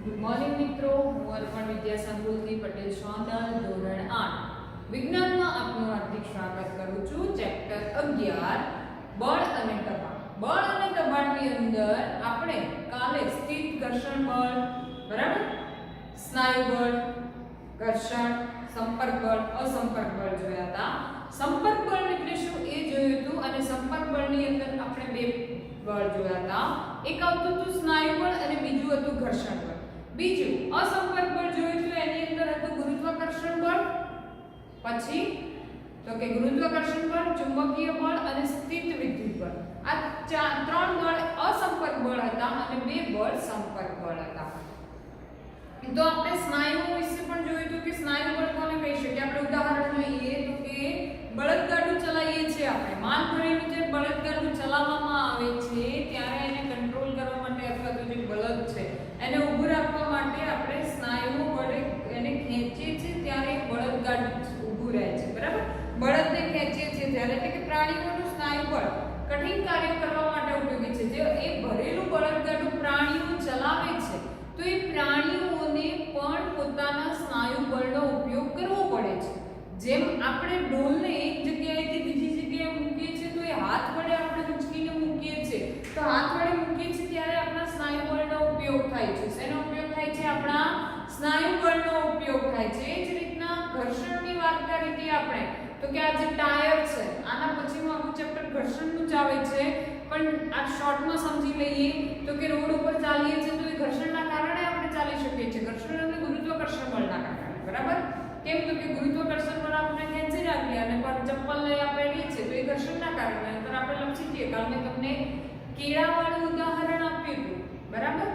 Good morning મિત્રો, હું અર્પણ વિદ્યા સંકુલથી પટેલ સોનલ ધોરણ 8 વિજ્ઞાનમાં આપનું હાર્દિક સ્વાગત કરું છું. ચેપ્ટર 11 બળ અને દબાણ. બળ અને દબાણની અંદર આપણે કાલે સ્થિત ઘર્ષણ બળ, બરાબર, સ્નાયુ બળ, ઘર્ષણ, સંપર્ક બળ, અસંપર્ક બળ જોયા હતા. સંપર્ક બળ એટલે શું એ જોયું હતું અને સંપર્ક બળની અંદર આપણે બે બળ જોયા હતા. એક આવતું હતું સ્નાયુ બળ અને બીજું હતું ઘર્ષણ બળ. બીજું અસંપર્ક બળ જોયું હતું, એની અંદર હતું ગુરુત્વાકર્ષણ બળ, પછી તો કે ગુરુત્વાકર્ષણ બળ, ચુંબકીય બળ અને સ્થિત વિદ્યુત બળ. આ ત્રણ બળ અસંપર્ક બળ હતા અને બે બળ સંપર્ક બળ હતા. તો આપણે સ્નાયુઓ વિશે પણ જોયું હતું કે સ્નાયુ બળ કોને કહી શકીએ. આપણે ઉદાહરણ લઈએ તો કે બળદગાડું ચલાવીએ છીએ આપણે, માલ ભરેલું જે બળદગાડું ચલાવવામાં આવે છે ત્યારે એને કંટ્રોલ કરવા માટે અથવા તો જે બળદ છે એને ઊભું રાખવા માટે આપણે સ્નાયુઓ વડે એને ખેંચીએ છીએ ત્યારે બળદગાડું ઊભું રહે છે, બરાબર. બળદને ખેંચીએ છીએ ત્યારે એટલે કે પ્રાણીઓનું સ્નાયુ બળ કઠિન કાર્ય કરવા માટે ઉપયોગી છે. જે એ ભરેલું બળદગાડું પ્રાણીઓ ચલાવે છે તો એ પ્રાણીઓને પણ પોતાના સ્નાયુ બળનો ઉપયોગ કરવો પડે છે. જેમ આપણે ડોલને એક જગ્યાએથી બીજી જગ્યાએ મૂકીએ છીએ તો એ હાથ વડે આપણે ઉંચકીને મૂકીએ છીએ, તો હાથ વડે મૂકીએ છીએ ત્યારે આપણા સ્નાયુ બળનો ઉપયોગ થાય છે. શેનો ઉપયોગ થાય છે? આપણા સ્નાયુ બળનો ઉપયોગ થાય છે. એ જ રીતના ઘર્ષણની વાત કરી હતી આપણે તો કે આ જે ટાયર છે, આના પછીનું આખું ચેપ્ટર ઘર્ષણનું જ આવે છે, પણ આ શોર્ટમાં સમજી લઈએ તો કે રોડ ઉપર ચાલીએ છીએ તો એ ઘર્ષણના કારણે આપણે ચાલી શકીએ છીએ. ઘર્ષણ અને ગુરુત્વાકર્ષણ બળના કારણે, બરાબર. કેમ તો કે ગુરુત્વાકર્ષણ બળ આપણે ખેંચી રાખીએ અને પર ચપ્પલ લઈ પહેરીએ છીએ તો એ ઘર્ષણના કારણે. નંતર આપણે લખી દઈએ, કાલ મેં તમને કેળાવાળું ઉદાહરણ આપ્યું હતું, બરાબર.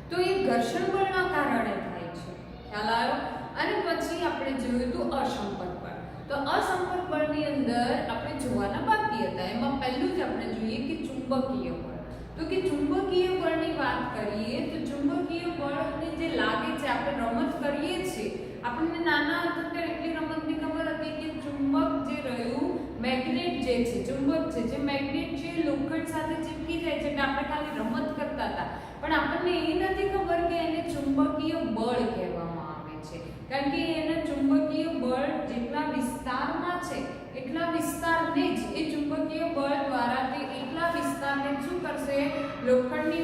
તો એ ઘર્ષણ બળના કારણે થાય છે, ખ્યાલ આવ્યો. અને પછી આપણે જોયું હતું અસંપર્ક બળ. તો અસંપર્ક બળની અંદર આપણે જોવાના બાકી હતા. એમાં પહેલું જ આપણે જોઈએ કે ચુંબકીય બળ. તો કે ચુંબકીય બળની વાત કરીએ તો ચુંબકીય બળને જે લાગે છે, આપણે રમત કરીએ છીએ, આપણને નાના હતા ત્યારે એટલી રમતની ખબર હતી કે ચુંબક જે રહ્યું, મેગ્નેટ જે છે, ચુંબક છે, જે મેગ્નેટ છે લોખંડ સાથે ચીપકી જાય છે એટલે આપણે ખાલી રમત કરતા હતા, પણ આપણને એ નથી ખબર કે એને ચુંબકીય બળ કહેવામાં આવે છે. કારણ કે એના ચુંબકીય બળ જેટલા વિસ્તારમાં છે એટલા વિસ્તારને જ એ ચુંબકીય બળ દ્વારા તે એટલા વિસ્તારને શું કરશે? લોખંડની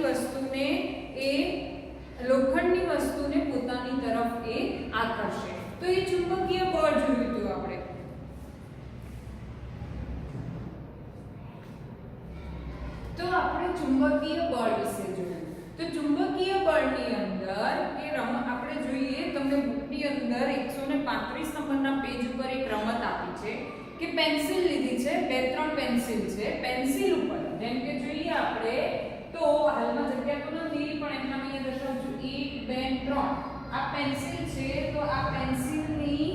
વસ્તુને પોતાની તરફ એ આકર્ષે. તો એ ચુંબકીય બળ જોયું હતું આપણે. તો આપણે ચુંબકીય બળ વિશે જોયું. તો ચુંબકીય બળની અંદર કે આપણે જોઈએ, તમને બુકની અંદર 135 નંબરના પેજ ઉપર એક રમત આપી છે કે પેન્સિલ લીધી છે, 2-3 પેન્સિલ છે. પેન્સિલ ઉપર જેમ કે જોઈએ આપણે તો હાલમાં જગ્યા તો નથી પણ એમના અહીંયા દર્શાવું છું 1 2 3 આ પેન્સિલ છે. તો આ પેન્સિલની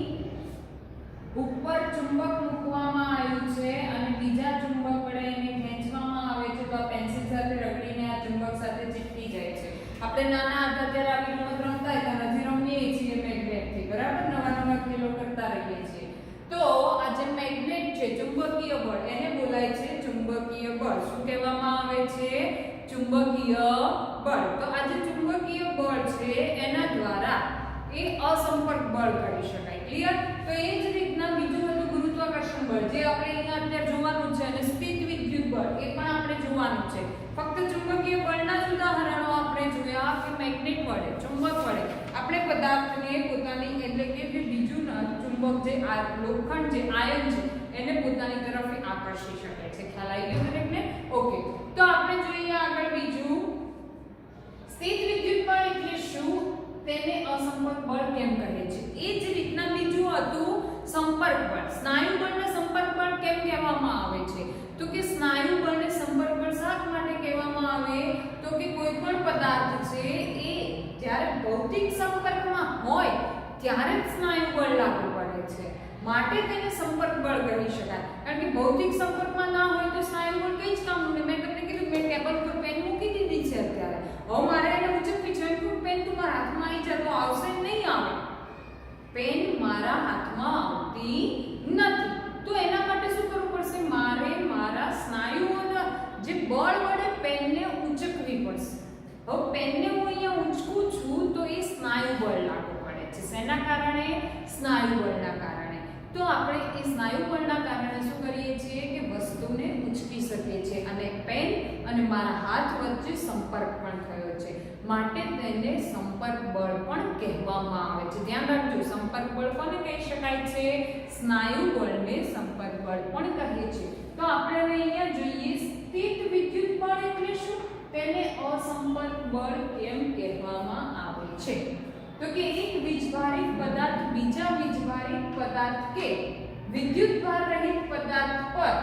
ઉપર ચુંબક મૂકવામાં આવ્યું છે અને બીજા ચુંબક વડે એને ખેંચવામાં આવે છે તો આ પેન્સિલ સાથે રગડીને આ ચુંબક સાથે ચીપકી જાય છે. આપણે નાના હતા ત્યારે આવી રમત રમતા હતા, હજી રમીએ છીએ મેગ્નેટથી, બરાબર. નવા ખેલો કરતા રહીએ છીએ. તો આ જે મેગ્નેટ છે, ચુંબકીય બળ, એને બોલાય છે ચુંબકીય બળ. શું કહેવામાં આવે છે? ચુંબકીય બળ. તો આ જે ચુંબકીય બળ છે એના દ્વારા એ અસંપર્ક બળ કરી શકાય. ક્લિયર? તો એ જ રીતના બીજું હતું ગુરુત્વાકર્ષણ બળ, જે આપણે અહીંયા અત્યારે જોવાનું છે, અને સ્થિત વિદ્યુત બળ એ પણ આપણે જોવાનું છે. ફક્ત ચુંબકીય બળના જ ઉદાહરણો આપણે જોયા કે મેગ્નેટ વડે, ચુંબક વડે આપણે પદાર્થને પોતાની એટલે કે જે બીજું ચુંબક જે લોખંડ જે આયન છે એને પોતાની તરફ આકર્ષી શકે છે. ખ્યાલ આવી ગયો દરેકને? ઓકે. તો આપણે જોઈએ આગળ બીજું સ્થિત વિદ્યુત બળ એટલે શું, તેને અસંપર્ક બળ કેમ કહે છે. એ જ રીતના બીજું હતું સંપર્ક બળ. સ્નાયુ બળને સંપર્ક બળ કેમ કહેવામાં આવે છે? તો કે સ્નાયુ બળને સંપર્ક બળ શા માટે કહેવામાં આવે? તો કે કોઈ પણ પદાર્થ છે એ જ્યારે ભૌતિક સંપર્કમાં હોય ત્યારે જ સ્નાયુ બળ લાગુ પડે છે, માટે તેને સંપર્ક બળ કહી શકાય. કારણ કે ભૌતિક સંપર્કમાં ના હોય તો સ્નાયુ બળ કઈ જ કામનું નહીં. મેં તમને કીધું, મેં ટેબલ પર પેન મૂકી દીધી છે અત્યારે, હવે મારે એને ઉચકવી છે, પેન તમારા હાથમાં આવી જાય તો આવશે? નહીં આવે. પેન મારા હાથમાં આવતી નથી, તો એના માટે શું કરવું પડશે? મારે મારા સ્નાયુઓના જે બળ વડે પેનને ઉચકવી પડશે. હવે પેનને હું અહીંયા ઉંચકું છું સ્નાયુ બળના કારણે. તો આપણે એ સ્નાયુ બળના કારણે શું કરીએ છીએ કે વસ્તુને ઉંચકી શકીએ છીએ અને પેન અને મારા હાથ વચ્ચે સંપર્ક પણ થયો છે, માટે તેને સંપર્ક બળ પણ કહેવામાં આવે છે. ધ્યાન રાખજો, સંપર્ક બળ કોને કહી શકાય છે? સ્નાયુ બળને સંપર્ક બળ પણ કહે છે. તો આપણે હવે અહીંયા જોઈએ સ્થિત વિદ્યુત બળ એટલે શું, તેને અસંપર્ક બળ કેમ કહેવામાં આવે છે? તો કે એક વીજભારિત પદાર્થ બીજા વીજભારિત પદાર્થ કે વિદ્યુત ભાર રહિત પદાર્થ પર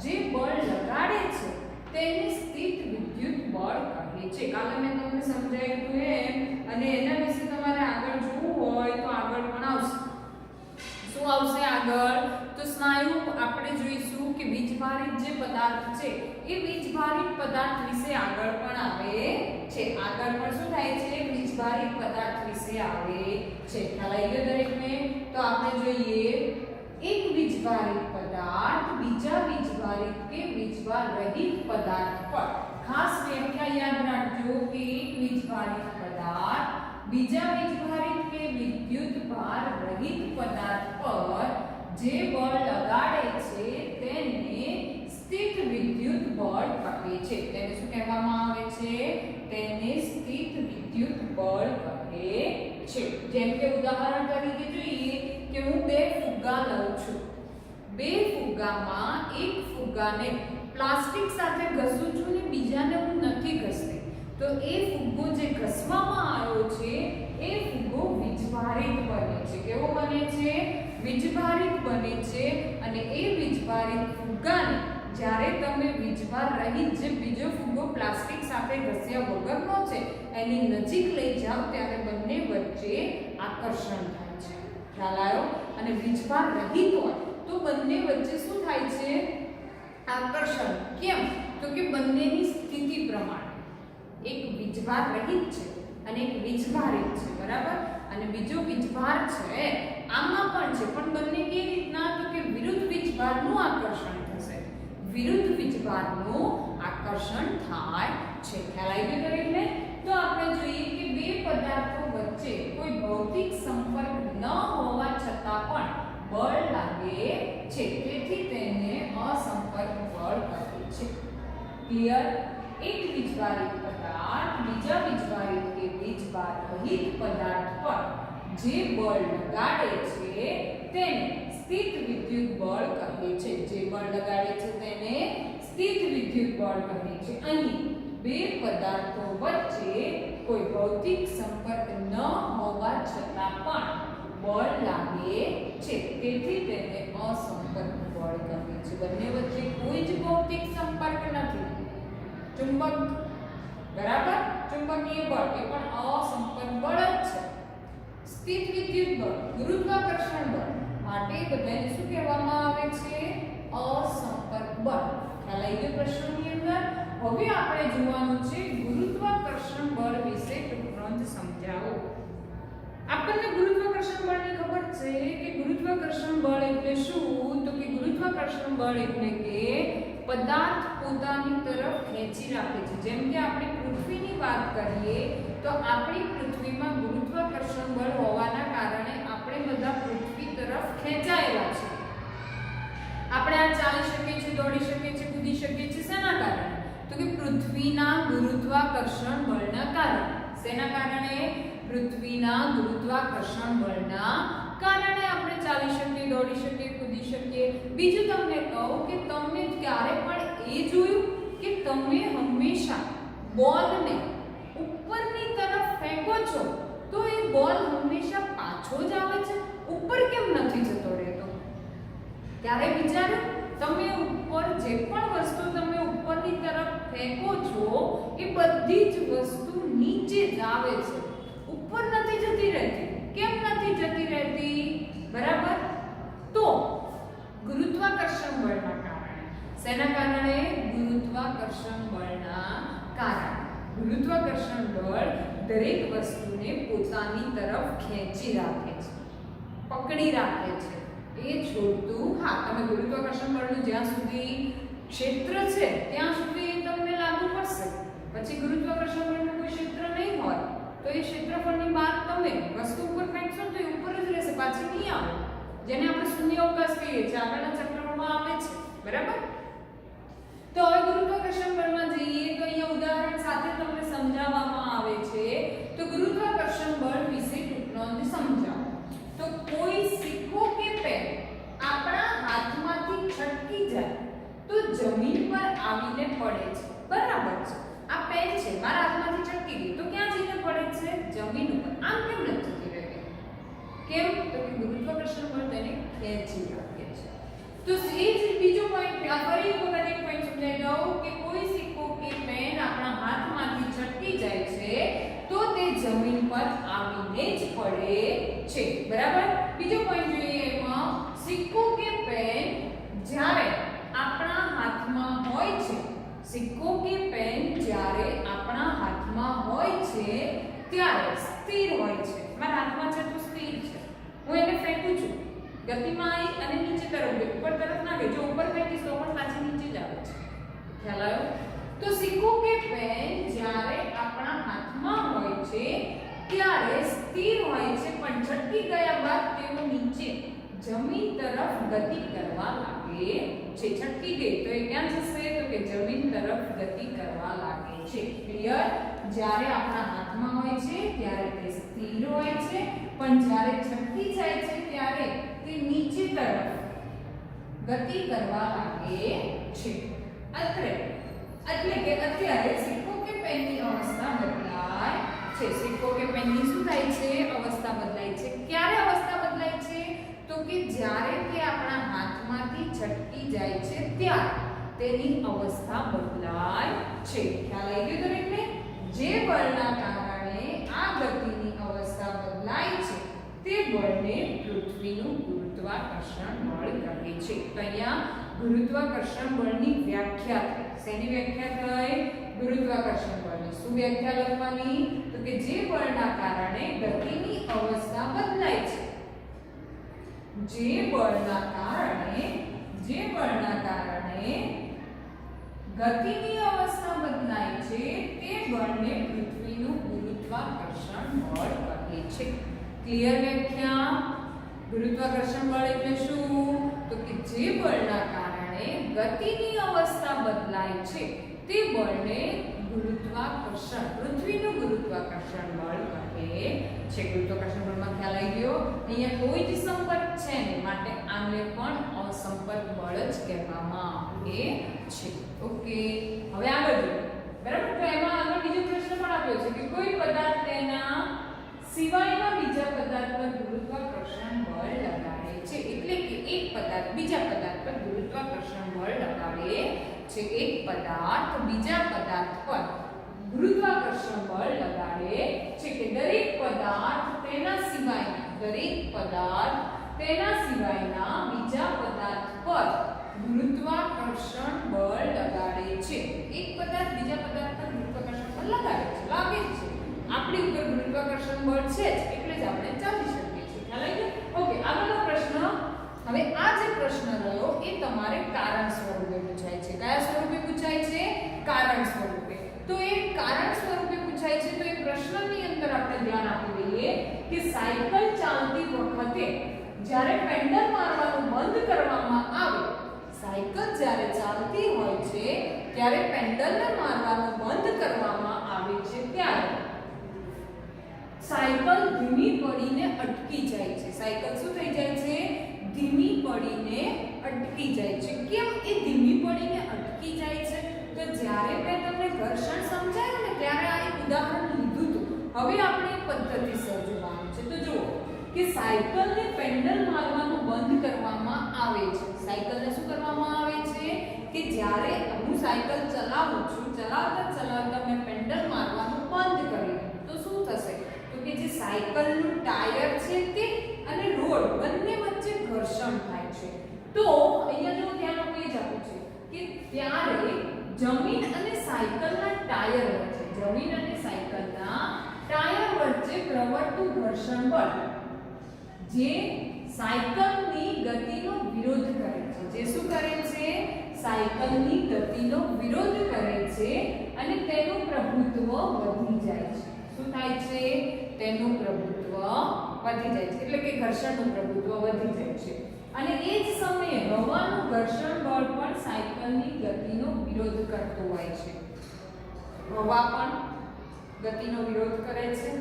જે બળ લગાડે છે તેને સ્થિત વિદ્યુત બળ કહે છે. કાલે મેં તમને સમજાવ્યું એમ, અને એના વિશે તમારે આગળ જોવું હોય તો આગળ પણ આવશે. શું આવશે આગળ? તો સ્નાયુ આપણે જોઈશું કે વીજભારિત જે પદાર્થ છે એ વીજભારિત પદાર્થ વિશે આગળ પણ આવે છે. આગળ પણ શું થાય છે? વીજભારિત પદાર્થ વિશે આવે છે. ખ્યાલ આવી ગયો દરેકને? તો આપણે જોઈએ એક વીજભારિત પદાર્થ બીજા વીજભારિત કે વીજભાર રહિત પદાર્થ પર, ખાસ વ્યાખ્યા યાદ રાખજો કે એક વીજભારિત પદાર્થ બીજા વીજભારિત કે વિદ્યુત ભાર રહિત પદાર્થ પર જે બળ લગાડે છે તેને સ્થિત વિદ્યુત બળ કહે છે. તેને શું કહેવામાં આવે છે? તેને સ્થિત વિદ્યુત બળ કહે છે. જેમ કે ઉદાહરણ તરીકે જોઈએ કે હું બે ફુગ્ગા લઉં છું. બે ફુગ્ગામાં એક ફુગ્ગાને પ્લાસ્ટિક સાથે ઘસું છું ને બીજાને હું નથી ઘસતી, તો એ ફુગ્ગો જે ઘસવામાં આવ્યો છે એ ફુગ્ગો વીજભારિત બને છે. કેવો બને છે? વીજભારિત બને છે. અને એ વીજભારિત ફુગ્ગાને જ્યારે તમે વીજભાર રહિત જે બીજો ફુગ્ગો પ્લાસ્ટિક સાથે ઘસ્યા વગરનો છે એની નજીક લઈ જાઓ ત્યારે બંને વચ્ચે આકર્ષણ થાય છે. ખ્યાલ આવ્યો? અને વીજભાર રહિત હોય તો બંને વચ્ચે શું થાય છે? આકર્ષણ. કેમ? તો કે બંનેની સ્થિતિ પ્રમાણે એક વીજભાર રહિત છે અને એક વીજભારિત છે, બરાબર? અને બીજો વીજભાર છે આમાં પણ છે, પણ બંને કેવી રીતના? તો કે વિરુદ્ધ વીજભારનું આકર્ષણ થશે, વિરુદ્ધ વીજભારનું આકર્ષણ થાય છે. ખ્યાલ આવી ગયો દરેકને? તો આપણે જોઈએ કે બે પદાર્થો વચ્ચે કોઈ ભૌતિક સંપર્ક ન હોવા છતાં પણ બળ લાગે છે, તેથી તેને અસંપર્ક બળ કહે છે. ક્લિયર? એક વીજભારિત પદાર્થ બીજા વીજભારિત કે વીજભાર રહિત પદાર્થ પર જે બળ લગાડે છે તેને સ્થિત વિદ્યુત બળ કહે છે. જે બળ લગાડે છે તેને સ્થિત વિદ્યુત બળ કહે છે. અહીં બે પદાર્થો વચ્ચે કોઈ ભૌતિક સંપર્ક ન હોવા છતાં પણ બળ લાગે છે, તેથી તેને અસંપર્ક બળ કહે છે. બંને વચ્ચે કોઈ જ ભૌતિક સંપર્ક નથી. ચુંબક, બરાબર? ચુંબકીય બળ એ પણ અસંપર્ક બળ જ છે. સ્થિત વિદ્યુત બળ, ગુરુત્વાકર્ષણ બળ, માટે બધાને શું કહેવામાં આવે છે? અસંપર્ક બળ. ખ્યાલ આવી ગયો પ્રશ્નોની અંદર? હવે આપણે જોવાનું છે ગુરુત્વાકર્ષણ બળ વિશે ટૂંકનોંધ સમજાવો. આપણને ગુરુત્વાકર્ષણ બળની ખબર છે કે ગુરુત્વાકર્ષણ બળ એટલે શું? તો કે ગુરુત્વાકર્ષણ બળ એટલે કે પદાર્થ પોતાની તરફ ખેંચી રાખે છે. જેમ કે આપણે પૃથ્વીની વાત કરીએ તો આપણી પૃથ્વીમાં ગુરુત્વાકર્ષણ બળ હોવાના કારણે આપણે બધા પૃથ્વી તરફ ખેંચાયેલા છે. આપણે આ ચાલી શકીએ છીએ, દોડી શકીએ છીએ, કૂદી શકીએ છીએ. શેના કારણે? તો કે પૃથ્વીના ગુરુત્વાકર્ષણ બળના કારણે. શેના કારણે? પૃથ્વીના ગુરુત્વાકર્ષણ બળના કારણે આપણે ચાલી શકીએ, દોડી શકીએ, કૂદી શકીએ. બીજું તમને કહું કે તમને ક્યારે પણ એ જોયું કે તમે હંમેશા બોલને ઉપરની તરફ ફેંકો છો તો એ બોલ હંમેશા પાછો જ આવે છે, ઉપર કેમ નથી જતો રહેતો? ત્યારે વિચારો, તમે ઉપર જે પણ વસ્તુ તમે ઉપરની તરફ ફેંકો છો એ બધી જ વસ્તુ નીચે જ આવે છે, ઉપર નથી જતી રહેતી. કેમ નથી જતી રહેતી? બરાબર? તો ગુરુત્વાકર્ષણ બળના કારણે. શેના કારણે? ગુરુત્વાકર્ષણ બળના કારણે. ગુરુત્વાકર્ષણ બળ દરેક વસ્તુને પોતાની તરફ ખેંચી રાખે છે, પકડી રાખે છે. એ છોડતું, હા, તમે ગુરુત્વાકર્ષણ બળનું જ્યાં સુધી ક્ષેત્ર છે ત્યાં સુધી તમને લાગુ પડશે. પછી ગુરુત્વાકર્ષણ બળનું કોઈ ક્ષેત્ર નહીં હોય તો એ ક્ષેત્રફળની બહાર તમે વસ્તુ ઉપર ફેંકશો તો એ ઉપર જ રહેશે, પાછી નહીં આવે, જેને આપણે શૂન્યાવકાશ કહીએ છીએ, આગળના ચેપ્ટરોમાં આવે છે, બરાબર? તો હવે ગુરુત્વાકર્ષણ બળમાં જઈએ તો અહીંયા ઉદાહરણ સાથે તમને સમજાવવામાં આવે છે. તો ગુરુત્વાકર્ષણ બળ વિશે ટૂંકનોંધ સમજાવો. તો કોઈ સિક્કો કે પેન આપણા હાથમાંથી છટકી જાય તો જમીન પર આવીને પડે છે, બરાબર છે? આ પેન છે, મારા હાથમાંથી છટકી ગઈ તો ક્યાં જઈને પડે છે? જમીન ઉપર. આમ કેમ નથી જતી રહે? કેમ? તો કે ગુરુત્વાકર્ષણ બળ તેને ખેંચી રાખે છે. તો એ જ બીજો પોઈન્ટ, ફરી એક વખત એક પોઈન્ટ સમજાઈ દઉં કે કોઈ સિક્કો કે પેન આપણા હાથમાંથી છટકી જાય છે તો તે જમીન પર આવીને જ પડે છે, બરાબર? બીજો પોઈન્ટ જોઈએ એમાં, સિક્કો કે પેન જ્યારે આપણા હાથમાં હોય છે, સિક્કો કે પેન જ્યારે આપણા હાથમાં હોય છે ત્યારે સ્થિર હોય છે. મારા હાથમાં છે તો સ્થિર છે, હું એને ફેંકું છું, ગતિમાં આવી અને નીચે તરફ ગઈ, ઉપર તરફ ના ગઈ. જો ઉપર ફેંકીશ તો પણ પાછી નીચે જ આવે છે. ખ્યાલ આવ્યો? તો સિક્કો કે પેન જ્યારે આપણા હાથમાં હોય છે ત્યારે સ્થિર હોય છે, પણ છટકી ગયા બાદ તેઓ નીચે જમીન તરફ ગતિ કરવા લાગે છે. છટકી ગઈ તો એ ક્યાં જશે? તો કે જમીન તરફ ગતિ કરવા લાગે છે. ક્લિયર? જ્યારે આપણા હાથમાં હોય છે ત્યારે તે સ્થિર હોય છે, પણ જ્યારે છટકી જાય છે ત્યારે તે નીચે તરફ ગતિ કરવા લાગે છે. એટલે કે અત્યારે સિક્કો કે પેનની અવસ્થા બદલાય છે. સિક્કો કે પેનની શું થાય છે? અવસ્થા બદલાય છે. ક્યારે અવસ્થા બદલાય છે? તો કે જ્યારે તે આપણા હાથમાંથી છટકી જાય છે ત્યારે તેની અવસ્થા બદલાય છે. ખ્યાલ આવી ગયો દરેકને? જે બળના કારણે આ ગતિની અવસ્થા બદલાય છે તે બળને પૃથ્વીનું ગુરુત્વાકર્ષણ બળ કહે છે. તો અહીંયા ગુરુત્વાકર્ષણ બળની વ્યાખ્યા થઈ. શેની વ્યાખ્યા થઈ? ગુરુત્વાકર્ષણ બળની. શું વ્યાખ્યા લખવાની? તો કે જે બળના કારણે ગતિની અવસ્થા બદલાય છે, જે બળના કારણે ગતિની અવસ્થા બદલાય છે તે બળને પૃથ્વીનું ગુરુત્વાકર્ષણ બળ કહે છે. ક્લિયર વ્યાખ્યા? ગુરુત્વાકર્ષણ બળ એટલે શું? તો કે જે બળના કારણે ગતિની અવસ્થા બદલાય છે તે બળને ગુરુત્વાકર્ષણ, પૃથ્વીનું ગુરુત્વાકર્ષણ બળ કહે છે. ગુરુત્વાકર્ષણ બળમાં ખ્યાલ આવી ગયો? અહીંયા કોઈ જ સંપર્ક છે ને, માટે આને પણ અસંપર્ક બળ જ કહેવામાં આવે છે. ઓકે, હવે આગળ જોઈએ, બરાબર? તો એમાં આગળ બીજો પ્રશ્ન પણ આપ્યો છે કે કોઈ પદાર્થ તેના સિવાયના બીજા પદાર્થ પર ગુરુત્વાકર્ષણ બળ લગાડે છે. એટલે કે એક પદાર્થ બીજા પદાર્થ પર ગુરુત્વાકર્ષણ બળ લગાડે છે. એક પદાર્થ બીજા પદાર્થ પર ગુરુત્વાકર્ષણ બળ લગાડે છે. કે દરેક પદાર્થ તેના સિવાયના બીજા પદાર્થ પર ગુરુત્વાકર્ષણ બળ લગાડે છે. એક પદાર્થ બીજા પદાર્થ પર ગુરુત્વાકર્ષણ બળ લગાડે છે, લાગે છે. આપણી ઉપર ગુરુત્વાકર્ષણ બળ છે જ, એટલે જ આપણે ચાલી શકીએ છીએ. ખ્યાલ આવી ગયો? ઓકે, આગળનો પ્રશ્ન. હવે આ જે પ્રશ્ન રહ્યો એ તમારે કારણ સ્વરૂપે પૂછાય છે. કયા સ્વરૂપે પૂછાય છે? કારણ સ્વરૂપે. તો એ કારણ સ્વરૂપે પૂછાય છે તો એ પ્રશ્નની અંદર આપણે ધ્યાન આપી દઈએ કે સાયકલ ચાલતી વખતે જ્યારે પેન્ડલ મારવાનું બંધ કરવામાં આવે, સાયકલ જ્યારે ચાલતી હોય છે ત્યારે પેન્ડલને મારવાનું બંધ કરવામાં આવે છે ત્યારે સાયકલ ધીમી પડીને અટકી જાય છે. સાયકલ શું થઈ જાય છે? ધીમી પડીને અટકી જાય છે. કેમ એ ધીમી પડીને અટકી જાય છે? તો જ્યારે મેં તમને ઘર્ષણ સમજાવ્યું ને ત્યારે આ એક ઉદાહરણ લીધું હતું. હવે આપણે પદ્ધતિ સર્જવાનું છે. તો જુઓ કે સાયકલને પેન્ડલ મારવાનું બંધ કરવામાં આવે છે. સાયકલને શું કરવામાં આવે છે? કે જ્યારે હું સાયકલ ચલાવું છું, ચલાવતા મેં પેન્ડલ મારવાનું બંધ કરી દઉં તો શું થશે? તો કે જે સાયકલનું ટાયર છે તે અને રોડ બંને વચ્ચે ઘર્ષણ થાય છે. તો અહીંયા જો ધ્યાન આપવું જ આપ્યું છે કે ત્યારે જમીન અને સાયકલના ટાયર વચ્ચે પ્રવર્તતું ઘર્ષણ બળ જે સાયકલની ગતિનો વિરોધ કરે છે. જે શું કરે છે? સાયકલની ગતિનો વિરોધ કરે છે અને તેનું પ્રભુત્વ વધી જાય છે. શું થાય છે? તેનું પ્રભુત્વ વધી જાય છે, એટલે કે ઘર્ષણનું પ્રભુત્વ વધી જાય છે. અને એ જ સમયે હવાનું ઘર્ષણ બળ પણ સાયકલની ગતિનો વિરોધ કરતો હોય છે. હવા પણ ગતિનો વિરોધ કરે છે,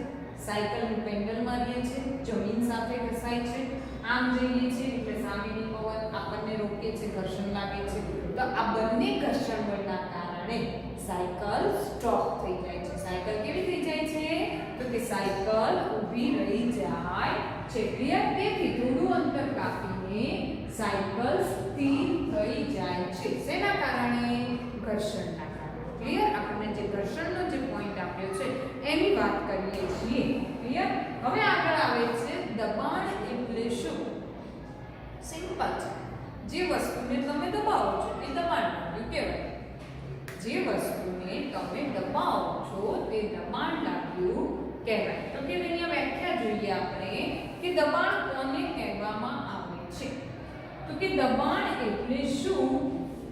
સાયકલનું પેન્ડલ મારીએ છે, જમીન સાથે ઘસાય છે, આમ જઈએ છે એટલે સામેની પવન આપણને રોકે છે, ઘર્ષણ લાગે છે. તો આ બંને ઘર્ષણ બળના કારણે સાયકલ સ્ટોપ થઈ જાય છે. સાયકલ કેવી થઈ જાય છે? તો કે સાયકલ ઊભી રહી જાય છે. ક્લિયર? તેથી થોડું અંતર કાપીને સાયકલ સ્થિર થઈ જાય છે. શેના કારણે? ઘર્ષણના કારણે. ક્લિયર? આપણને જે ઘર્ષણનો જે પોઈન્ટ આપ્યો છે એની વાત કરીએ છીએ. ક્લિયર? હવે આગળ આવે છે દબાણ એટલે શું? સિમ્પલ છે. જે વસ્તુને તમે દબાવો છો એ દબાણ લાગ્યું કહેવાય. જે વસ્તુને તમે દબાવો છો તે દબાણ લાગ્યું કહેવાય. તો કે અહીંયા વ્યાખ્યા જોઈએ આપણે કે દબાણ કોને કહેવામાં આવે છે. તો કે દબાણ એટલે શું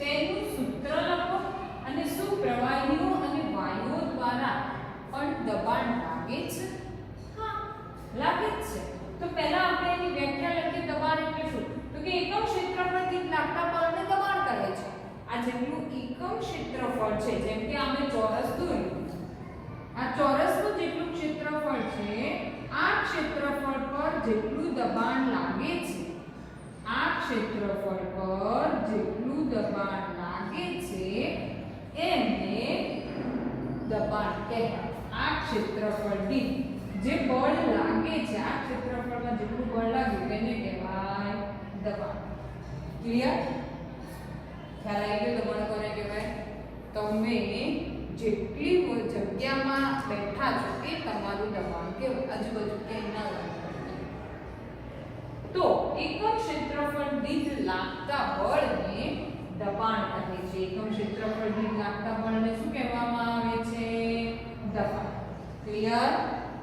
તેનું સૂત્ર લખો અને શું પ્રવાહીઓ અને વાયુઓ દ્વારા પણ દબાણ લાગે છે? હા, લાગે જ છે. તો પહેલા આપણે એની વ્યાખ્યા લખીએ. દબાણ એટલે શું? તો કે એકમ ક્ષેત્રફળથી લાગતા બળને દબાણ કહે છે. આ જેટલું એકમ ક્ષેત્રફળ છે, જેમ કે આપણે ચોરસ દોર્યું, આ ચોરસનું જેટલું ક્ષેત્રફળ છે, આ ક્ષેત્રફળ પર જેટલું દબાણ લાગે છે, આ ક્ષેત્રફળ પર જેટલું દબાણ લાગે છે એને દબાણ કહેવાય. આ ક્ષેત્રફળ દીઠ જે બળ લાગે છે, આ ક્ષેત્રફળમાં જેટલું બળ લાગ્યું તેને કહેવાય દબાણ. ક્લિયર? ખ્યાલ આવી ગયો દબાણ કોને કહેવાય? તમે જેટલી જગ્યામાં બેઠા છો એ તમારું દબાણ કહેવાય. આજુબાજુ ક્યાંય ના લાગે. તો એકમ ક્ષેત્રફળ દીઠ લાગતા બળને દબાણ કહે છે. એકમ ક્ષેત્રફળ દીઠ લાગતા બળને શું કહેવામાં આવે છે? દબાણ. ક્લિયર?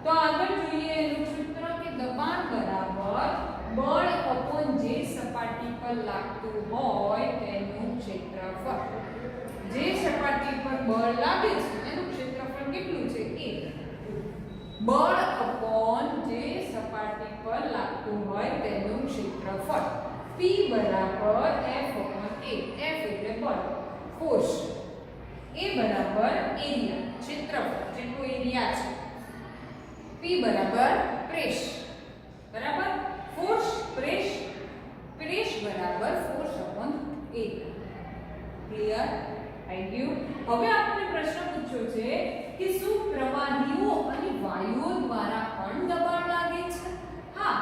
તો આગળ જોઈએ એનું સૂત્ર કે દબાણ બરાબર બળ અપોન જે સપાટી પર લાગતું હોય તેનું ક્ષેત્રફળ. જે સપાટી પર બળ લાગે છે એનું ક્ષેત્રફળ કેટલું છે? એ બળ અપોન જે સપાટી પર લાગતું હોય તેનું ક્ષેત્રફળ. P બરાબર F અપોન A. F એટલે બળ, ફોર્સ. A બરાબર એરિયા, ક્ષેત્રફળ, જેટલો એરિયા છે. P બરાબર પ્રેસ, બરાબર ફોર્સ પ્રેસ. પ્રેસ બરાબર ફોર્સ અપોન એરિયા. ક્લિયર? આવી ગયું? હવે આપણે પ્રશ્ન પૂછ્યો છે કે શું પ્રવાહીઓ અને વાયુઓ દ્વારા પણ દબાણ લાગે છે? હા.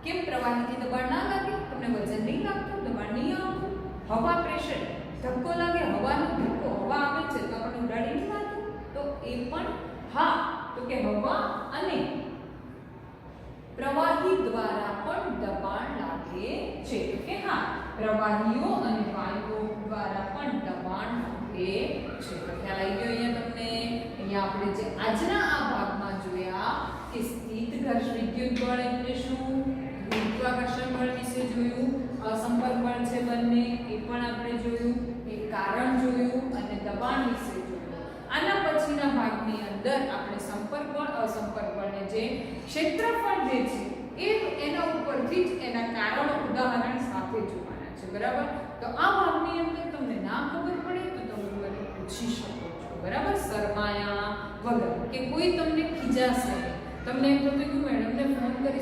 કેમ પ્રવાહીથી દબાણ ના લાગે? તમને વજન નહીં લાગતું, દબાણ નહીં આવતું. હવા પ્રેશર, ધક્કો લાગે, હવાનો ધક્કો, હવા આવે છે તો આપણે ઉડાડી નહીં લાગતું? તો એ પણ હા. તો કે હવા અને પ્રવાહી દ્વારા પણ દબાણ લાગે છે. તો કે હા, પ્રવાહીઓ અને વાયુઓ દ્વારા પણ દબાણ લાગે છે. તો ખ્યાલ આવી ગયો અહીંયા તમને? અહીંયા આપણે જે આજના આ ભાગમાં જોયા કે સ્થિત ઘર્ષણ વિદ્યુત બળ એટલે શું, ગુરુત્વાકર્ષણ બળ વિશે જોયું, અસંપર્ક બળ છે બંને એ પણ આપણે જોયું, એક કારણ જોયું અને દબાણ વિશે જોયું. આના પછીના ભાગની અંદર આપણે સંપર્ક બળ, અસંપર્ક બળને જે ક્ષેત્રફળ જે છે એ એના ઉપરથી જ એના કારણો ઉદાહરણ સાથે જોવાના છે. બરાબર? તો આ ભાગની અંદર તમને ના ખબર પડે તો તમે મને પૂછી શકો છો. બરાબર? શરમાયા વગર કે કોઈ તમને ખીજાશે, તમને એમ થતું કે મેડમને ફોન કરી